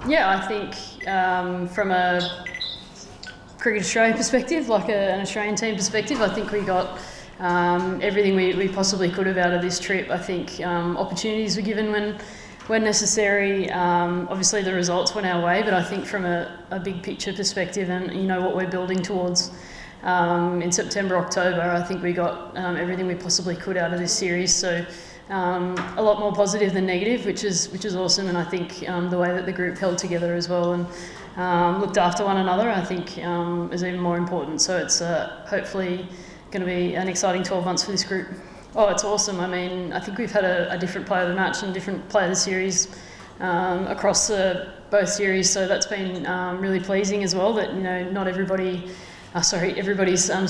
Yeah, I think from a Cricket Australia perspective, like an Australian team perspective, I think we got everything we possibly could have out of this trip. I think opportunities were given when necessary. Obviously the results went our way, but I think from a big picture perspective and what we're building towards in September, October, I think we got everything we possibly could out of this series. So a lot more positive than negative, which is awesome. And I think the way that the group held together as well and looked after one another, I think is even more important. So it's hopefully going to be an exciting 12 months for this group. Oh, it's awesome. I mean, I think we've had a different player of the match and different player of the series across both series. So that's been really pleasing as well, that not everybody's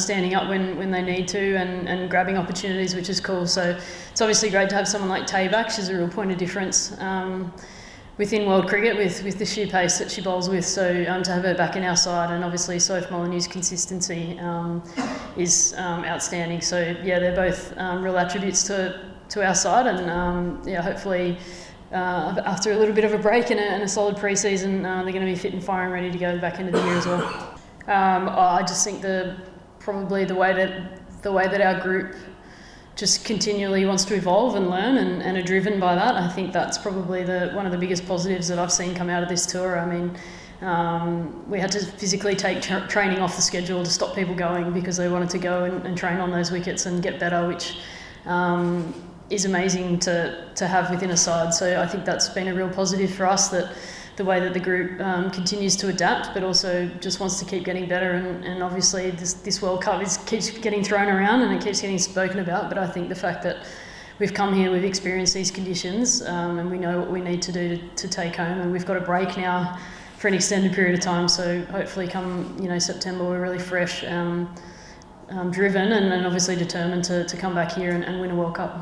standing up when they need to and grabbing opportunities, which is cool. So it's obviously great to have someone like Tay back. She's a real point of difference within world cricket with the sheer pace that she bowls with. So to have her back in our side, and obviously Soph Molyneux's consistency is outstanding. So yeah, they're both real attributes to our side, and hopefully after a little bit of a break and a solid pre-season, they're going to be fit and firing, ready to go back into the year as well. I just think probably the way that our group just continually wants to evolve and learn and are driven by that. I think that's probably one of the biggest positives that I've seen come out of this tour. I mean, we had to physically take training off the schedule to stop people going because they wanted to go and train on those wickets and get better, which is amazing to have within a side. So I think that's been a real positive for us, that the way that the group continues to adapt, but also just wants to keep getting better. And obviously this World Cup keeps getting thrown around and it keeps getting spoken about. But I think the fact that we've come here, we've experienced these conditions, and we know what we need to do to take home. And we've got a break now for an extended period of time. So hopefully come September, we're really fresh, driven and obviously determined to come back here and win a World Cup.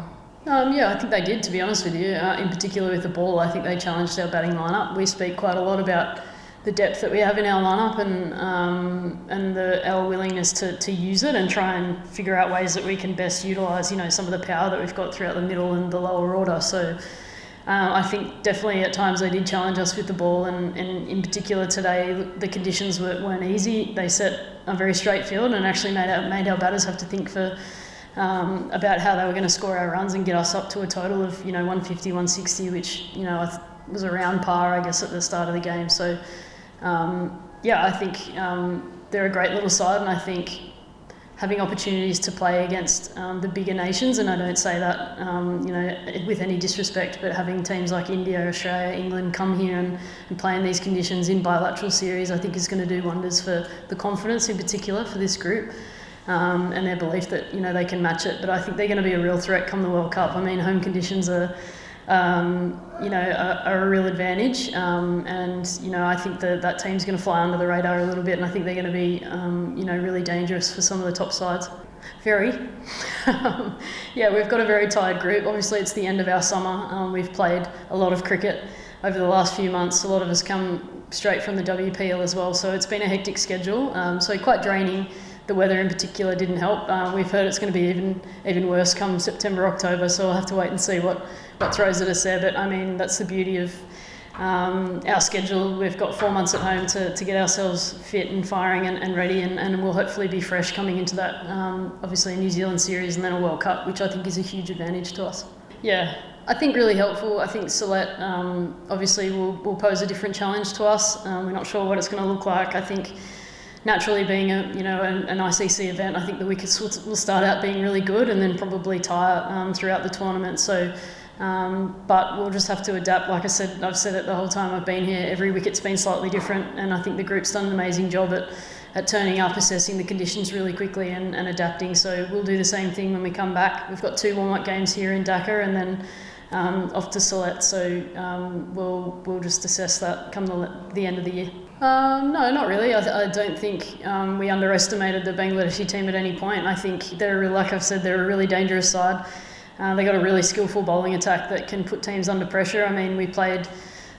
I think they did, to be honest with you. In particular with the ball, I think they challenged our batting lineup. We speak quite a lot about the depth that we have in our lineup and our willingness to use it and try and figure out ways that we can best utilise, some of the power that we've got throughout the middle and the lower order. So I think definitely at times they did challenge us with the ball, and in particular today the conditions weren't easy. They set a very straight field and actually made our batters have to think about how they were going to score our runs and get us up to a total of 150, 160, which was around par, I guess, at the start of the game. So I think they're a great little side, and I think having opportunities to play against the bigger nations, and I don't say that with any disrespect, but having teams like India, Australia, England come here and play in these conditions in bilateral series, I think is going to do wonders for the confidence in particular for this group. And their belief that they can match it. But I think they're going to be a real threat come the World Cup. I mean, home conditions are a real advantage, and I think that team's going to fly under the radar a little bit, and I think they're going to be really dangerous for some of the top sides. Very. We've got a very tired group. Obviously, it's the end of our summer. We've played a lot of cricket over the last few months. A lot of us come straight from the WPL as well, so it's been a hectic schedule. So quite draining. The weather in particular didn't help. We've heard it's going to be even worse come September, October, so we'll have to wait and see what throws at us there. But I mean, that's the beauty of our schedule. We've got 4 months at home to get ourselves fit and firing and ready, and we'll hopefully be fresh coming into that, obviously a New Zealand series and then a World Cup, which I think is a huge advantage to us. Yeah, I think really helpful. I think Celeste obviously will pose a different challenge to us. We're not sure what it's going to look like. I think naturally being an ICC event, I think the wickets will start out being really good and then probably tire throughout the tournament. So, but we'll just have to adapt. Like I said, I've said it the whole time I've been here, every wicket's been slightly different, and I think the group's done an amazing job at turning up, assessing the conditions really quickly and adapting. So we'll do the same thing when we come back. We've got 2 warm-up games here in Dhaka and then off to Sylhet. So we'll just assess that come the end of the year. No, not really. I don't think we underestimated the Bangladeshi team at any point. I think like I've said, they're a really dangerous side. They got a really skillful bowling attack that can put teams under pressure. I mean, we played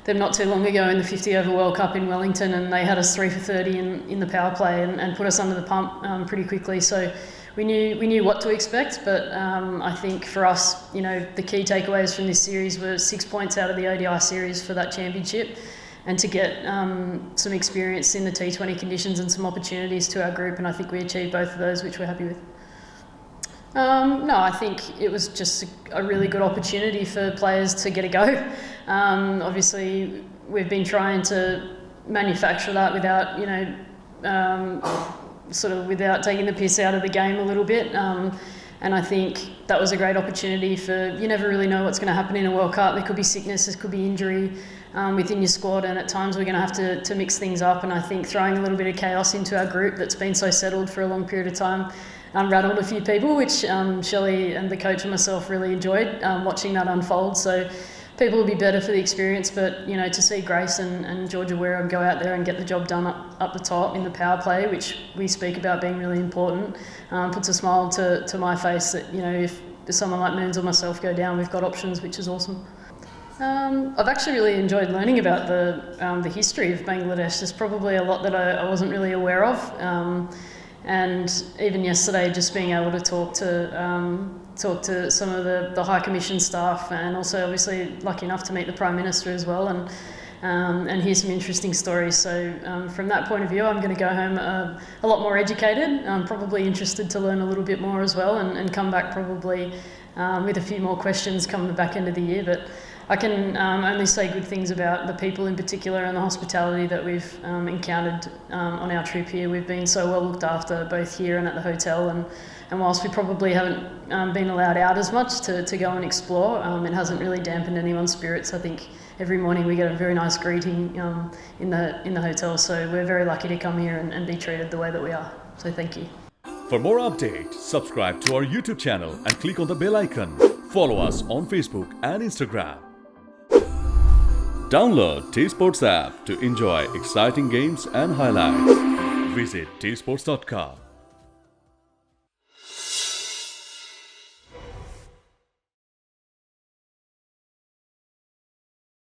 them not too long ago in the 50 over World Cup in Wellington, and they had us 3 for 30 in the power play and put us under the pump pretty quickly. So we knew what to expect. But I think for us, the key takeaways from this series were 6 points out of the ODI series for that championship, and to get some experience in the T20 conditions and some opportunities to our group. And I think we achieved both of those, which we're happy with. No, I think it was just a really good opportunity for players to get a go. Obviously, we've been trying to manufacture that without, without taking the piss out of the game a little bit. And I think that was a great opportunity you never really know what's going to happen in a World Cup. There could be sickness, there could be injury within your squad, and at times we're going to have to mix things up. And I think throwing a little bit of chaos into our group that's been so settled for a long period of time rattled a few people, which Shelley and the coach and myself really enjoyed watching that unfold. So people will be better for the experience, but to see Grace and Georgia Wareham go out there and get the job done up the top in the power play, which we speak about being really important, puts a smile to my face that if someone like Moons or myself go down, we've got options, which is awesome. I've actually really enjoyed learning about the history of Bangladesh. There's probably a lot that I wasn't really aware of. And even yesterday, just being able to talk to some of the High Commission staff, and also obviously lucky enough to meet the Prime Minister as well, and hear some interesting stories. So from that point of view, I'm going to go home a lot more educated. I'm probably interested to learn a little bit more as well, and come back probably with a few more questions come the back end of the year. But I can only say good things about the people in particular and the hospitality that we've encountered on our trip here. We've been so well looked after, both here and at the hotel, and whilst we probably haven't been allowed out as much to go and explore, it hasn't really dampened anyone's spirits. I think every morning we get a very nice greeting in the hotel, so we're very lucky to come here and be treated the way that we are. So thank you. For more updates, subscribe to our YouTube channel and click on the bell icon. Follow us on Facebook and Instagram. Download T Sports app to enjoy exciting games and highlights. Visit tsports.com.